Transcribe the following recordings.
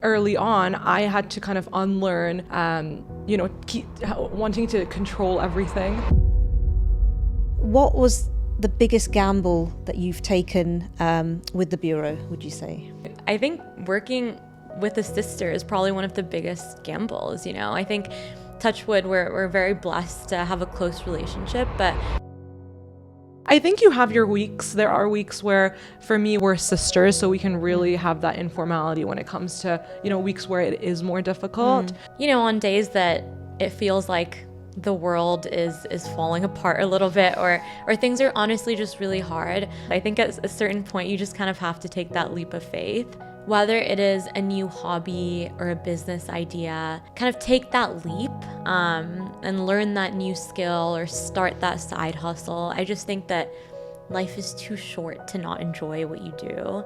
Early on, I had to kind of unlearn, keep wanting to control everything. What was the biggest gamble that you've taken with the Bureau, would you say? I think working with a sister is probably one of the biggest gambles, I think, touch wood, we're very blessed to have a close relationship, but I think you have your weeks. There are weeks where, for me, we're sisters, so we can really have that informality when it comes to, weeks where it is more difficult. On days that it feels like the world is falling apart a little bit, or things are honestly just really hard. I think at a certain point, you just kind of have to take that leap of faith. Whether it is a new hobby or a business idea, kind of take that leap and learn that new skill or start that side hustle. I just think that life is too short to not enjoy what you do.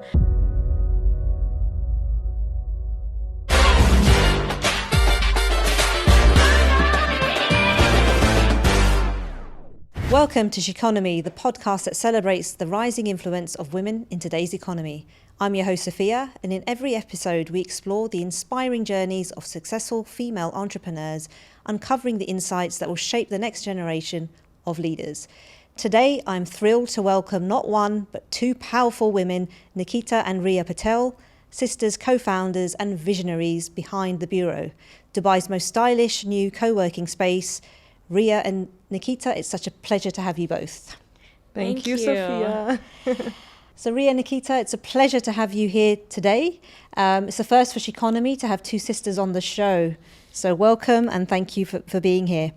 Welcome to Sheconomy, the podcast that celebrates the rising influence of women in today's economy. I'm your host, Sophia, and in every episode we explore the inspiring journeys of successful female entrepreneurs, uncovering the insights that will shape the next generation of leaders. Today, I'm thrilled to welcome not one, but two powerful women, Nikita and Rhea Patel, sisters, co-founders and visionaries behind the Bureau, Dubai's most stylish new co-working space. Rhea and Nikita, it's such a pleasure to have you both. Thank you, Sophia. So Rhea and Nikita, it's a pleasure to have you here today. It's the first for Sheconomy to have two sisters on the show. So welcome and thank you for being here.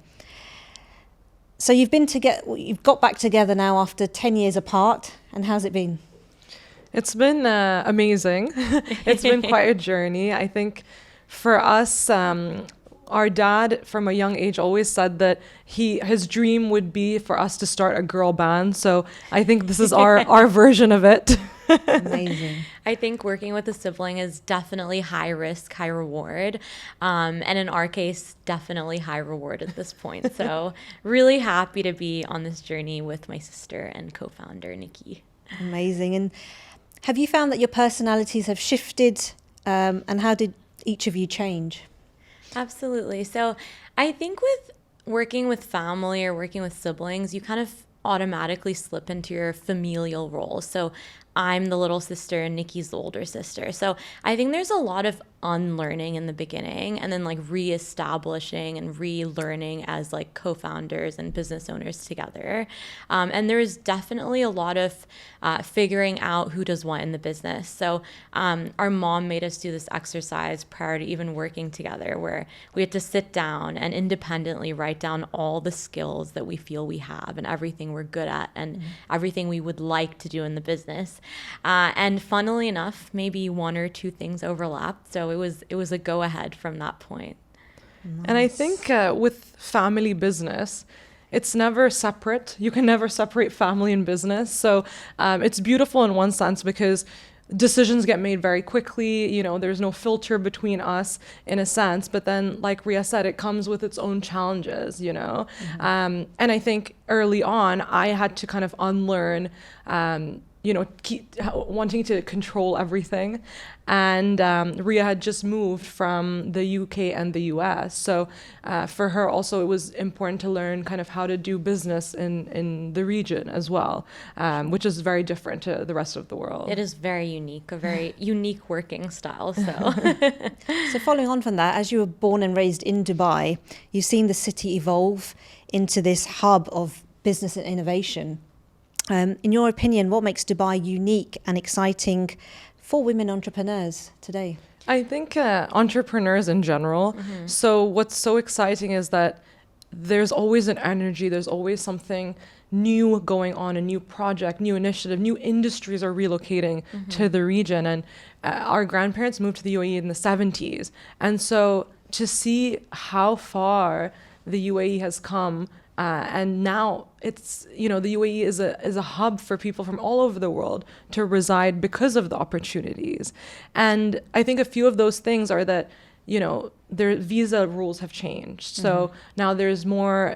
So you've got back together now after 10 years apart. And how's it been? It's been amazing. It's been quite a journey. I think for us, our dad from a young age always said that his dream would be for us to start a girl band. So I think this is our version of it. Amazing. I think working with a sibling is definitely high risk, high reward. And in our case, definitely high reward at this point. So really happy to be on this journey with my sister and co-founder, Nikki. Amazing. And have you found that your personalities have shifted? And how did each of you change? Absolutely. So I think with working with family or working with siblings, you kind of automatically slip into your familial role. So I'm the little sister and Nikki's the older sister. So I think there's a lot of unlearning in the beginning and then like reestablishing and relearning as like co-founders and business owners together. And there's definitely a lot of figuring out who does what in the business. So our mom made us do this exercise prior to even working together where we had to sit down and independently write down all the skills that we feel we have and everything we're good at and everything we would like to do in the business. And funnily enough, maybe one or two things overlapped. So it was a go ahead from that point. Nice. And I think with family business, it's never separate. You can never separate family and business. So it's beautiful in one sense because decisions get made very quickly. There's no filter between us in a sense. But then, like Rhea said, it comes with its own challenges, And I think early on, I had to kind of unlearn keep wanting to control everything. And Rhea had just moved from the UK and the US. So for her also, it was important to learn kind of how to do business in the region as well, which is very different to the rest of the world. It is very unique, a very unique working style. So, So following on from that, as you were born and raised in Dubai, you've seen the city evolve into this hub of business and innovation. In your opinion, what makes Dubai unique and exciting for women entrepreneurs today? I think entrepreneurs in general. So what's so exciting is that there's always an energy, there's always something new going on, a new project, new initiative, new industries are relocating to the region. And our grandparents moved to the UAE in the 70s. And so to see how far the UAE has come, and now it's, the UAE is a hub for people from all over the world to reside because of the opportunities. And I think a few of those things are that, their visa rules have changed. So now there's more,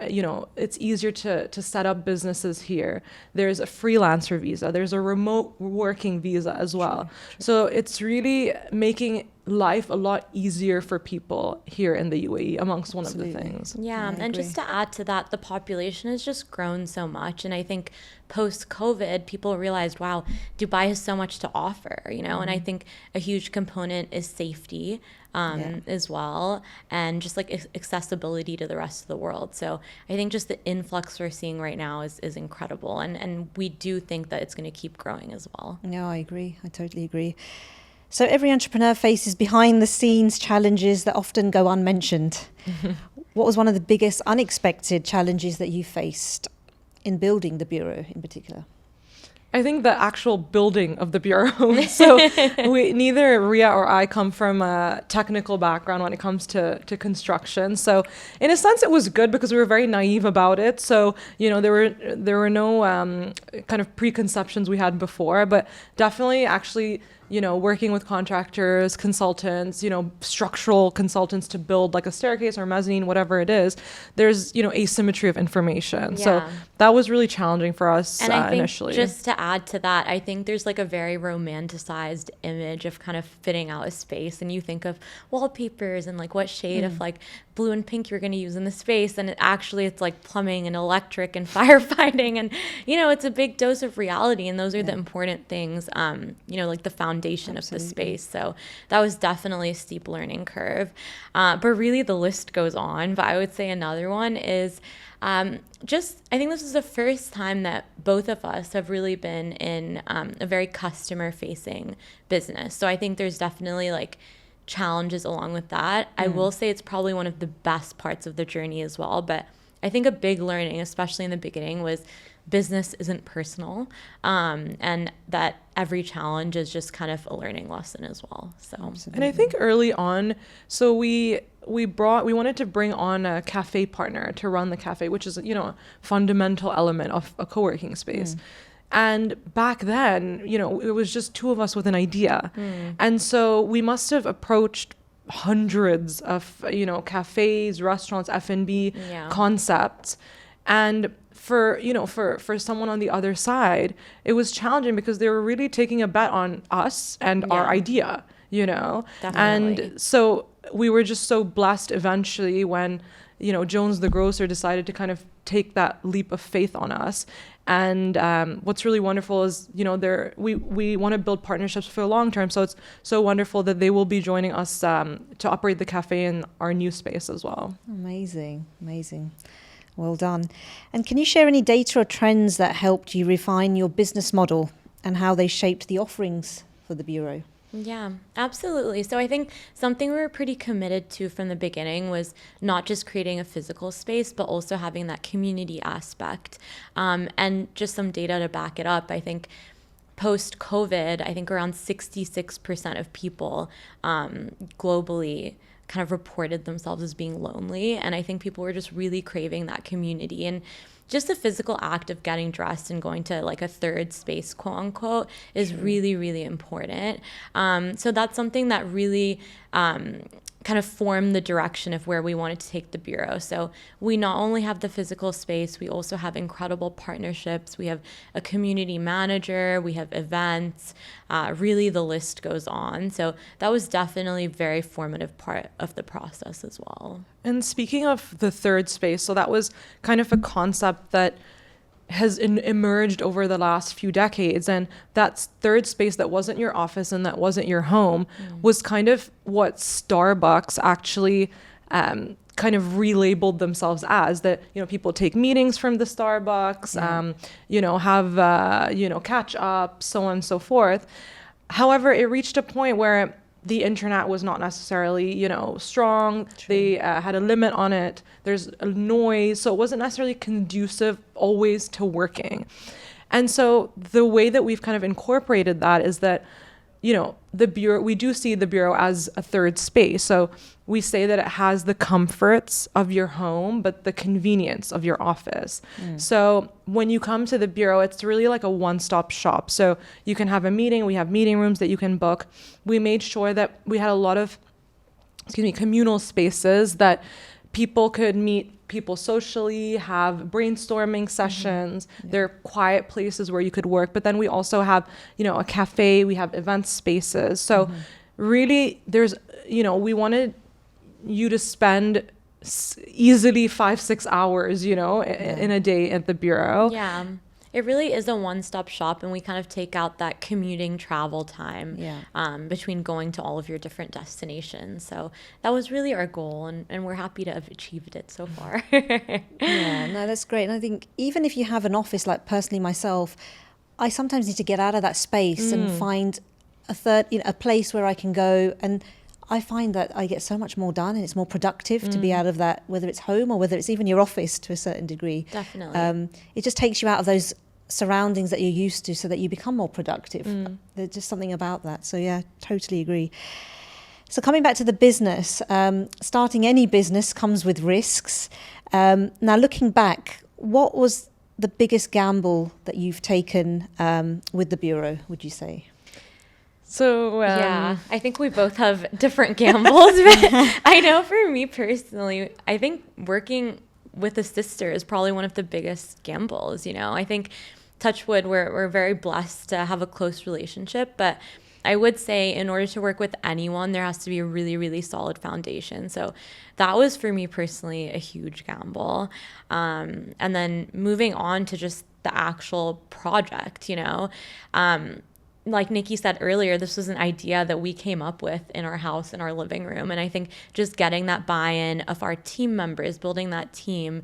it's easier to set up businesses here. There's a freelancer visa. There's a remote working visa as well. True. So it's really making life a lot easier for people here in the UAE, amongst one of the things. Yeah, and just to add to that, the population has just grown so much. And I think post-COVID, people realized, wow, Dubai has so much to offer, and I think a huge component is safety as well, and just like accessibility to the rest of the world. So I think just the influx we're seeing right now is incredible. And we do think that it's going to keep growing as well. No, I agree. I totally agree. So every entrepreneur faces behind the scenes challenges that often go unmentioned. What was one of the biggest unexpected challenges that you faced in building the bureau in particular? I think the actual building of the bureau. So neither Rhea or I come from a technical background when it comes to construction. So in a sense, it was good because we were very naive about it. So, there were no kind of preconceptions we had before, but definitely actually, working with contractors, consultants, structural consultants to build like a staircase or mezzanine, whatever it is, there's, asymmetry of information. Yeah. So that was really challenging for us and I think initially. Just to add to that, I think there's like a very romanticized image of kind of fitting out a space, and you think of wallpapers and like what shade of like blue and pink you're going to use in the space, and it's like plumbing and electric and firefighting, and it's a big dose of reality, and those are the important things, like the foundation of the space. So that was definitely a steep learning curve, but really the list goes on. But I would say another one is I think this is the first time that both of us have really been in a very customer facing business. So I think there's definitely like challenges along with that. I will say it's probably one of the best parts of the journey as well. But I think a big learning, especially in the beginning, was business isn't personal, and that every challenge is just kind of a learning lesson as well. So, and I think early on, so we wanted to bring on a cafe partner to run the cafe, which is a fundamental element of a co-working space. And back then, it was just two of us with an idea. And so we must have approached hundreds of, cafes, restaurants, F&B concepts. And for someone on the other side, it was challenging because they were really taking a bet on us and our idea, Definitely. And so we were just so blessed eventually when, Jones the grocer decided to kind of take that leap of faith on us. And what's really wonderful is, we want to build partnerships for the long term. So it's so wonderful that they will be joining us to operate the cafe in our new space as well. Amazing. Well done. And can you share any data or trends that helped you refine your business model and how they shaped the offerings for the bureau? Yeah, absolutely. So I think something we were pretty committed to from the beginning was not just creating a physical space, but also having that community aspect. And just some data to back it up, I think post-COVID, I think around 66% of people globally kind of reported themselves as being lonely. And I think people were just really craving that community. And just the physical act of getting dressed and going to like a third space, quote unquote, is really, really important. So that's something that really kind of formed the direction of where we wanted to take the bureau. So we not only have the physical space, we also have incredible partnerships. We have a community manager, we have events, really the list goes on. So that was definitely a very formative part of the process as well. And speaking of the third space, so that was kind of a concept that has emerged over the last few decades, and that third space that wasn't your office and that wasn't your home was kind of what Starbucks actually kind of relabeled themselves as, that people take meetings from the Starbucks, have catch up, so on and so forth. However, it reached a point where the internet was not necessarily, strong. True. They had a limit on it. There's a noise. So it wasn't necessarily conducive always to working. And so the way that we've kind of incorporated that is that, the bureau, we do see the bureau as a third space. So we say that it has the comforts of your home, but the convenience of your office. So when you come to the bureau, it's really like a one-stop shop. So you can have a meeting. We have meeting rooms that you can book. We made sure that we had a lot of communal spaces that people could meet people socially, have brainstorming sessions. They're quiet places where you could work. But then we also have, a cafe, we have event spaces. So really there's, we wanted you to spend easily 5-6 hours, in a day at the bureau. Yeah. It really is a one-stop shop, and we kind of take out that commuting travel time between going to all of your different destinations. So that was really our goal, and we're happy to have achieved it so far. Yeah, no, that's great. And I think even if you have an office, like personally myself, I sometimes need to get out of that space and find a place where I can go, and I find that I get so much more done, and it's more productive to be out of that, whether it's home or whether it's even your office to a certain degree. Definitely. It just takes you out of those surroundings that you're used to so that you become more productive. There's just something about that. So yeah, totally agree. So coming back to the business, starting any business comes with risks. Now looking back, what was the biggest gamble that you've taken with the Bureau, would you say? So yeah, I think we both have different gambles, but I know for me personally, I think working with a sister is probably one of the biggest gambles. I think, touch wood, we're very blessed to have a close relationship, but I would say in order to work with anyone, there has to be a really, really solid foundation. So that was for me personally a huge gamble. And then moving on to just the actual project, like Nikki said earlier, this was an idea that we came up with in our house, in our living room. And I think just getting that buy-in of our team members, building that team,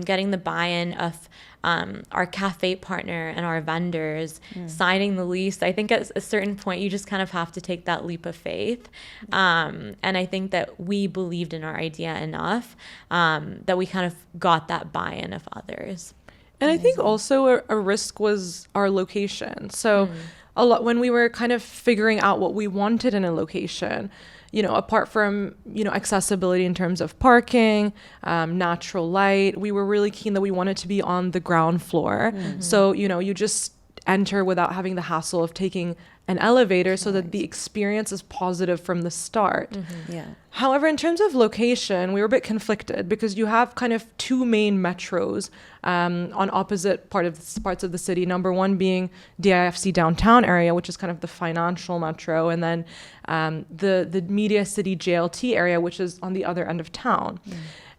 getting the buy-in of our cafe partner and our vendors, signing the lease. I think at a certain point, you just kind of have to take that leap of faith. And I think that we believed in our idea enough that we kind of got that buy-in of others. And I think also a risk was our location. So a lot when we were kind of figuring out what we wanted in a location, apart from, accessibility in terms of parking, natural light, we were really keen that we wanted to be on the ground floor. So, you just enter without having the hassle of taking an elevator so that the experience is positive from the start. Yeah. However, in terms of location, we were a bit conflicted because you have kind of two main metros on opposite parts of the city. Number one being DIFC downtown area, which is kind of the financial metro, and then the Media City JLT area, which is on the other end of town.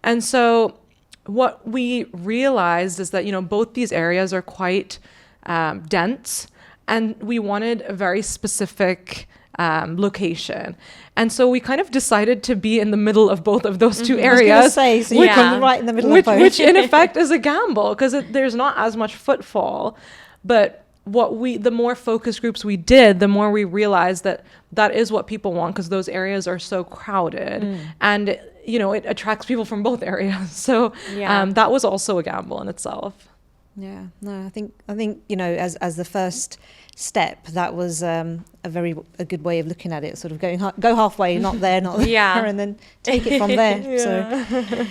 And so what we realized is that, both these areas are quite dense, and we wanted a very specific location. And so we kind of decided to be in the middle of both of those two areas. I was going to say, so you're right in the middle of both. Which in effect is a gamble because there's not as much footfall. But the more focus groups we did, the more we realized that is what people want because those areas are so crowded. And, it attracts people from both areas. So that was also a gamble in itself. Yeah, no, I think as the first step, that was a good way of looking at it. Sort of go halfway, not there, not there, and then take it from there. So,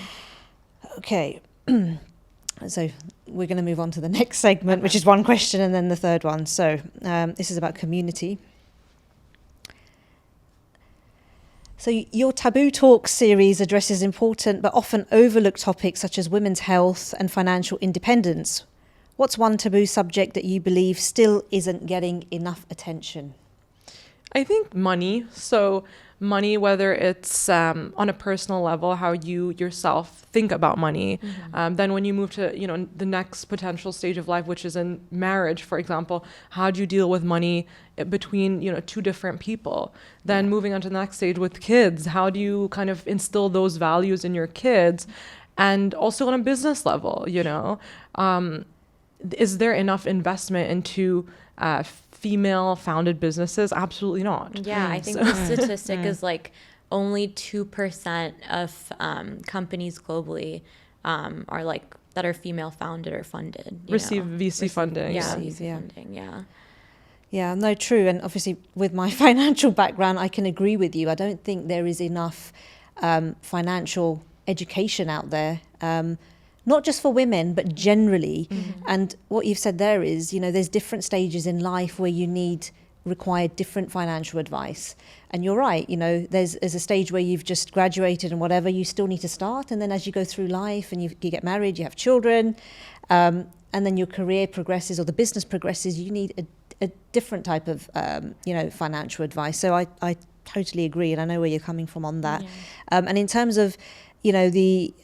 okay, so we're going to move on to the next segment, which is one question and then the third one. So this is about community. So your Taboo Talks series addresses important but often overlooked topics such as women's health and financial independence. What's one taboo subject that you believe still isn't getting enough attention? I think money. So money, whether it's on a personal level, how you yourself think about money. Then when you move to, the next potential stage of life, which is in marriage, for example, how do you deal with money between, two different people? Then moving on to the next stage with kids, how do you kind of instill those values in your kids? And also on a business level, is there enough investment into female-founded businesses? Absolutely not. Yeah, I think the statistic is like only 2% of companies globally are like that are female-founded or funded. Receive VC funding. Yeah, VC funding. Yeah. Yeah, no, true. And obviously, with my financial background, I can agree with you. I don't think there is enough financial education out there. Not just for women, but generally. And what you've said there is, there's different stages in life where you need require different financial advice. And you're right, there's a stage where you've just graduated and whatever, you still need to start. And then as you go through life and you get married, you have children, and then your career progresses or the business progresses, you need a different type of, financial advice. So I totally agree, and I know where you're coming from on that. Yeah. And in terms of, the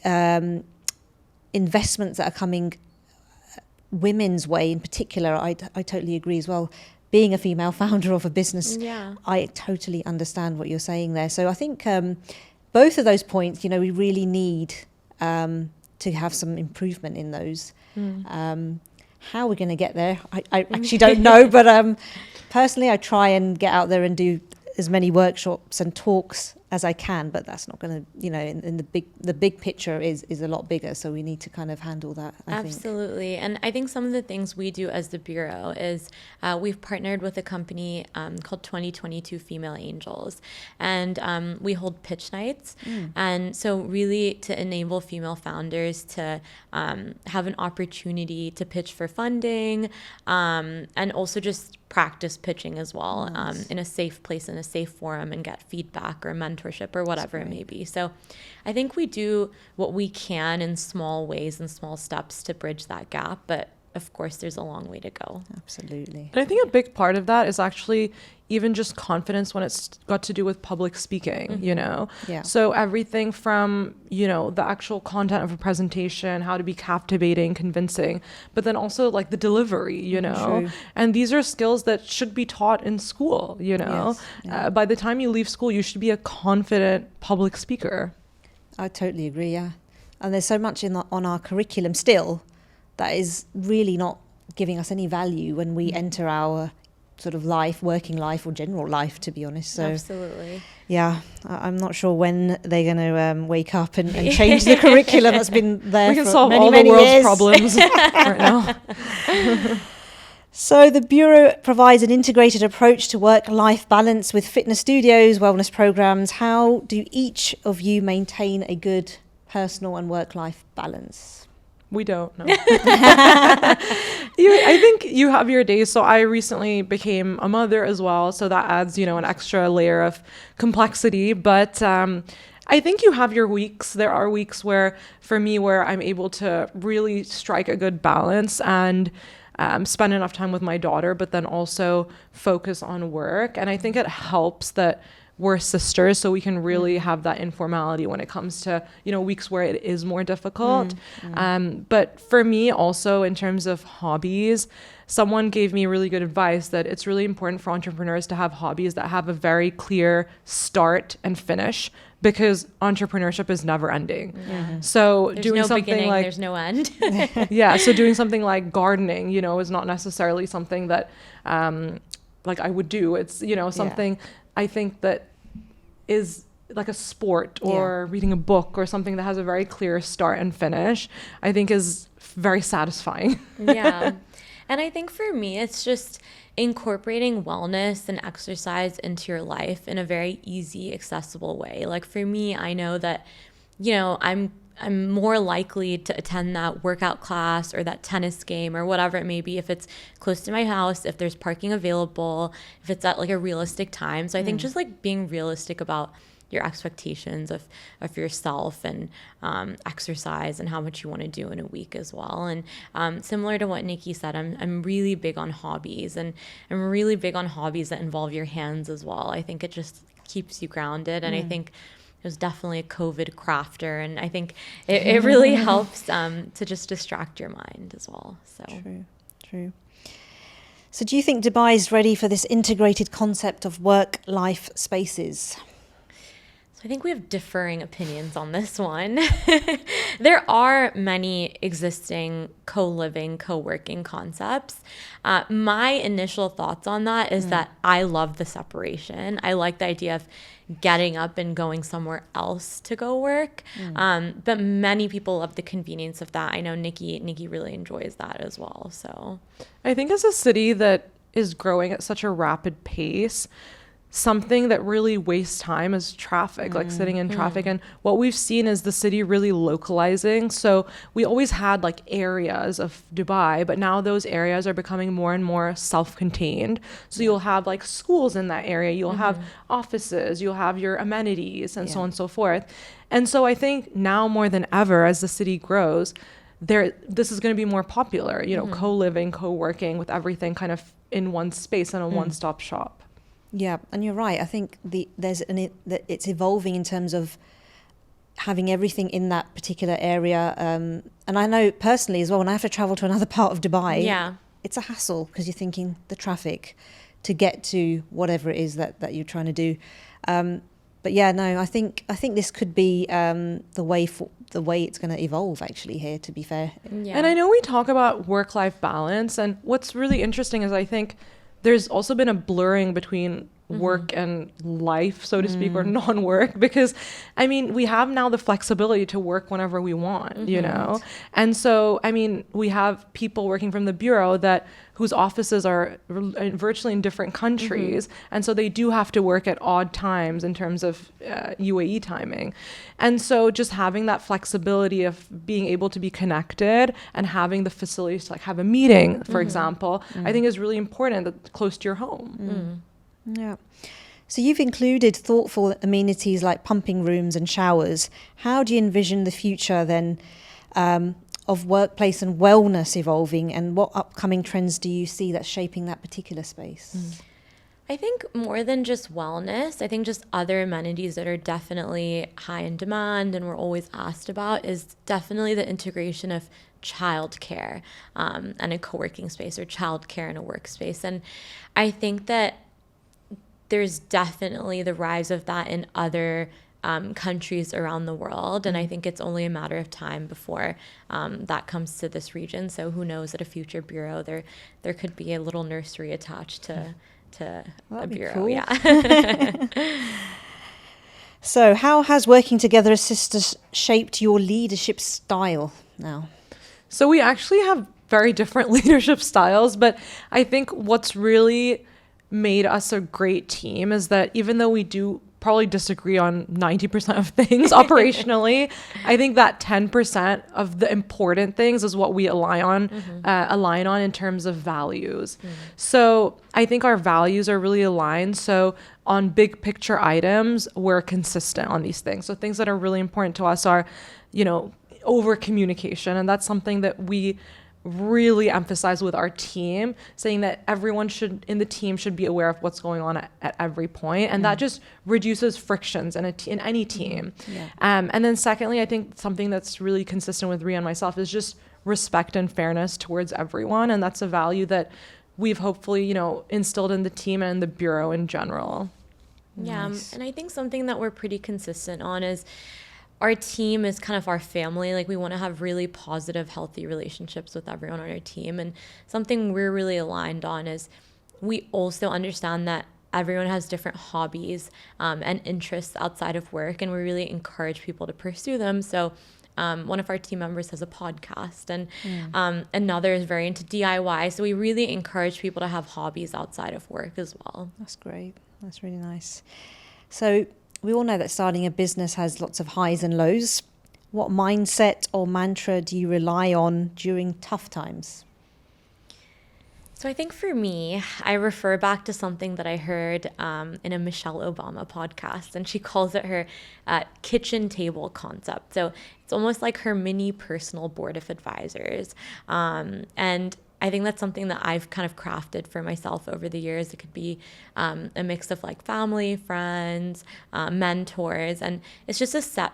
investments that are coming women's way in particular, I totally agree as well. Being a female founder of a business, I totally understand what you're saying there. So I think both of those points, we really need to have some improvement in those. How we're going to get there, I actually don't know. But personally, I try and get out there and do as many workshops and talks as I can, but that's not going to, in the big picture is a lot bigger. So we need to kind of handle that. Absolutely. And I think some of the things we do as the Bureau is we've partnered with a company called 2022 Female Angels, and we hold pitch nights. And so really to enable female founders to have an opportunity to pitch for funding, and also just practice pitching as well, in a safe place, in a safe forum, and get feedback or mentorship or whatever it may be. So I think we do what we can in small ways and small steps to bridge that gap, but of course there's a long way to go. Absolutely. And I think a big part of that is actually even just confidence when it's got to do with public speaking, Yeah. So everything from, the actual content of a presentation, how to be captivating, convincing, but then also like the delivery, True. And these are skills that should be taught in school, Yes. Yeah. By the time you leave school, you should be a confident public speaker. I totally agree, yeah. And there's so much on our curriculum still that is really not giving us any value when we enter our sort of life, working life or general life, to be honest. So absolutely. Yeah, I'm not sure when they're going to wake up and change the curriculum that's been there we can for solve many, all many the world's years. problems right now. So the Bureau provides an integrated approach to work-life balance with fitness studios, wellness programs. How do each of you maintain a good personal and work-life balance? We don't know. I think you have your days. So I recently became a mother as well. So that adds, an extra layer of complexity. But I think you have your weeks. There are weeks where I'm able to really strike a good balance and spend enough time with my daughter, but then also focus on work. And I think it helps that we're sisters, so we can really have that informality when it comes to, weeks where it is more difficult. But for me also, in terms of hobbies, someone gave me really good advice that it's really important for entrepreneurs to have hobbies that have a very clear start and finish, because entrepreneurship is never ending. So there's doing no something beginning, like, there's no end. so doing something like gardening, is not necessarily something that like I would do. It's, something I think that is like a sport or reading a book or something that has a very clear start and finish, I think is very satisfying. Yeah. And I think for me, it's just incorporating wellness and exercise into your life in a very easy, accessible way. Like for me, I know that, I'm more likely to attend that workout class or that tennis game or whatever it may be if it's close to my house, if there's parking available, if it's at like a realistic time. So I think just like being realistic about your expectations of yourself and exercise and how much you want to do in a week as well. And similar to what Nikki said, I'm really big on hobbies, and I'm really big on hobbies that involve your hands as well. I think it just keeps you grounded, and I think it was definitely a COVID crafter, and I think it really helps to just distract your mind as well. So True. So do you think Dubai is ready for this integrated concept of work-life spaces? So I think we have differing opinions on this one. There are many existing co-living, co-working concepts. My initial thoughts on that is that I love the separation. I like the idea of getting up and going somewhere else to go work. But many people love the convenience of that. I know Nikki really enjoys that as well. So I think as a city that is growing at such a rapid pace, something that really wastes time is traffic, like sitting in traffic. And what we've seen is the city really localizing. So we always had like areas of Dubai, but now those areas are becoming more and more self-contained. So you'll have like schools in that area, you'll have offices, you'll have your amenities and so on and so forth. And so I think now more than ever, as the city grows, this is going to be more popular, you know, co-living, co-working with everything kind of in one space and a one-stop shop. Yeah, and you're right. I think that it's evolving in terms of having everything in that particular area. And I know personally as well, when I have to travel to another part of Dubai, it's a hassle because you're thinking the traffic to get to whatever it is that you're trying to do. But yeah, no, I think this could be the way it's going to evolve actually here, to be fair. Yeah. And I know we talk about work-life balance, and what's really interesting is I think there's also been a blurring between work and life, so to speak, or non-work, because I mean, we have now the flexibility to work whenever we want, you know? And so, I mean, we have people working from the bureau whose offices are virtually in different countries. And so they do have to work at odd times in terms of UAE timing. And so just having that flexibility of being able to be connected and having the facilities to like have a meeting, for example, I think is really important, that close to your home. Yeah. So you've included thoughtful amenities like pumping rooms and showers. How do you envision the future then of workplace and wellness evolving, and what upcoming trends do you see that's shaping that particular space? I think more than just wellness, I think just other amenities that are definitely high in demand and we're always asked about is definitely the integration of childcare and a co-working space, or childcare in a workspace. And I think that there's definitely the rise of that in other countries around the world. And I think it's only a matter of time before that comes to this region. So who knows, at a future bureau, there could be a little nursery attached to a bureau. Cool. Yeah. So how has working together as sisters shaped your leadership style now? So we actually have very different leadership styles, but I think what's really made us a great team is that even though we do probably disagree on 90% of things operationally, I think that 10% of the important things is what we align on in terms of values. So I think our values are really aligned. So on big picture items, we're consistent on these things. So things that are really important to us are, you know, over communication. And that's something that we really emphasize with our team, saying that everyone in the team should be aware of what's going on at every point, and that just reduces frictions in any team. And then secondly, I think something that's really consistent with Rhea and myself is just respect and fairness towards everyone, and that's a value that we've hopefully, you know, instilled in the team and in the bureau in general. Yeah, and I think something that we're pretty consistent on is our team is kind of our family. Like, we want to have really positive, healthy relationships with everyone on our team. And something we're really aligned on is we also understand that everyone has different hobbies and interests outside of work, and we really encourage people to pursue them. So one of our team members has a podcast, and another is very into DIY. So we really encourage people to have hobbies outside of work as well. That's great. That's really nice. So we all know that starting a business has lots of highs and lows. What mindset or mantra do you rely on during tough times? So I think for me, I refer back to something that I heard in a Michelle Obama podcast, and she calls it her kitchen table concept. So it's almost like her mini personal board of advisors. And I think that's something that I've kind of crafted for myself over the years. It could be a mix of like family, friends, mentors, and it's just a set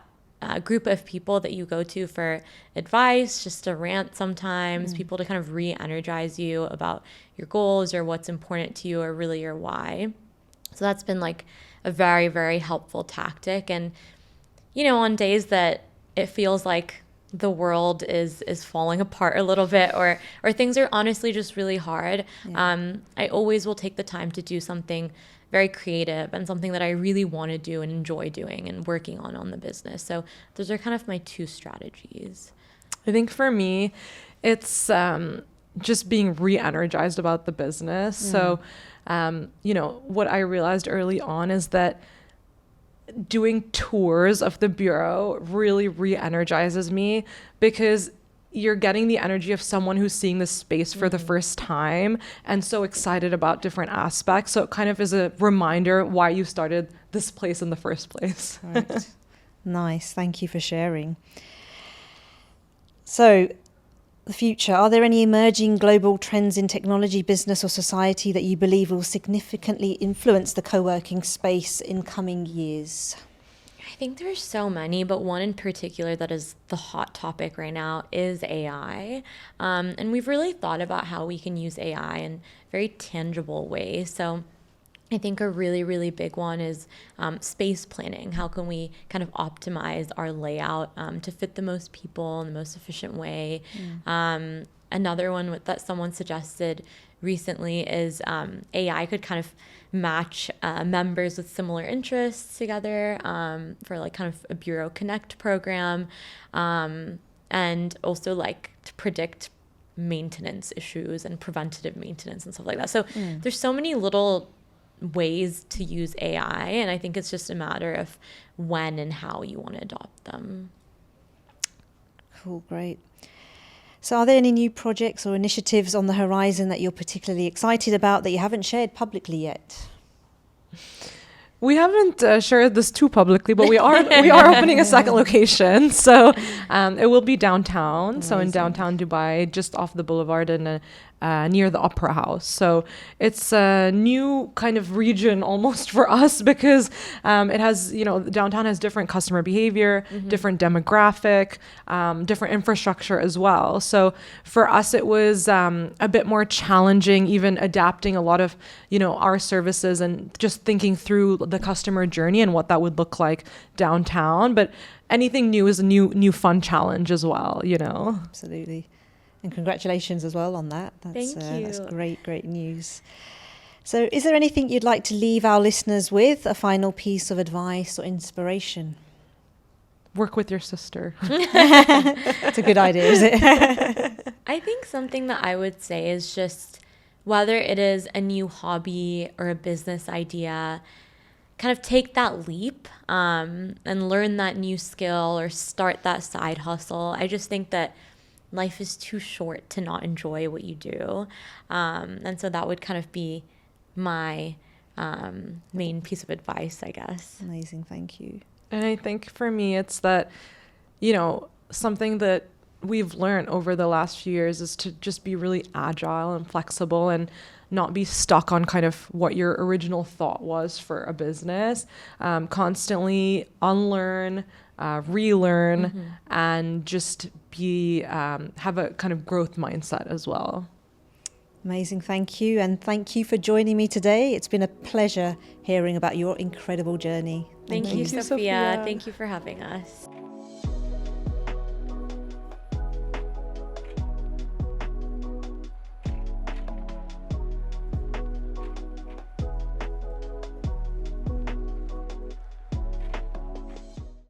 group of people that you go to for advice, just to rant sometimes, people to kind of re-energize you about your goals or what's important to you or really your why. So that's been like a very, very helpful tactic. And, you know, on days that it feels like the world is falling apart a little bit, or things are honestly just really hard, I always will take the time to do something very creative and something that I really want to do and enjoy doing and working on the business. So those are kind of my two strategies. I think for me, it's just being re-energized about the business. So, what I realized early on is that doing tours of the bureau really re-energizes me, because you're getting the energy of someone who's seeing the space for the first time and so excited about different aspects. So it kind of is a reminder why you started this place in the first place. Right. Nice. Thank you for sharing. So, the future, are there any emerging global trends in technology, business or society that you believe will significantly influence the co-working space in coming years? I think there's so many, but one in particular that is the hot topic right now is AI. And we've really thought about how we can use AI in very tangible ways. So I think a really, really big one is space planning. How can we kind of optimize our layout to fit the most people in the most efficient way? Another one that someone suggested recently is AI could kind of match members with similar interests together for like kind of a Bureau Connect program, and also like to predict maintenance issues and preventative maintenance and stuff like that. So there's so many little ways to use AI, and I think it's just a matter of when and how you want to adopt them. Cool, great. So are there any new projects or initiatives on the horizon that you're particularly excited about that you haven't shared publicly yet? We haven't shared this too publicly, but we are opening a second location. So it will be downtown. Amazing. So in downtown Dubai, just off the boulevard and near the Opera House. So it's a new kind of region almost for us, because it has, downtown has different customer behavior, different demographic, different infrastructure as well. So for us, it was a bit more challenging, even adapting a lot of, our services and just thinking through the customer journey and what that would look like downtown. But anything new is a new fun challenge as well, Absolutely. And congratulations as well on that. Thank you. That's great news. So is there anything you'd like to leave our listeners with, a final piece of advice or inspiration? Work with your sister. It's a good idea, is it? I think something that I would say is just, whether it is a new hobby or a business idea, kind of take that leap and learn that new skill or start that side hustle. I just think that life is too short to not enjoy what you do. And so that would kind of be my main piece of advice, I guess. Amazing, thank you. And I think for me, it's that, something that we've learned over the last few years is to just be really agile and flexible and not be stuck on kind of what your original thought was for a business. Constantly unlearn, relearn, and just have a kind of growth mindset as well. Amazing, thank you. And thank you for joining me today. It's been a pleasure hearing about your incredible journey. Thank you, you, Sophia. Sophia. Thank you for having us.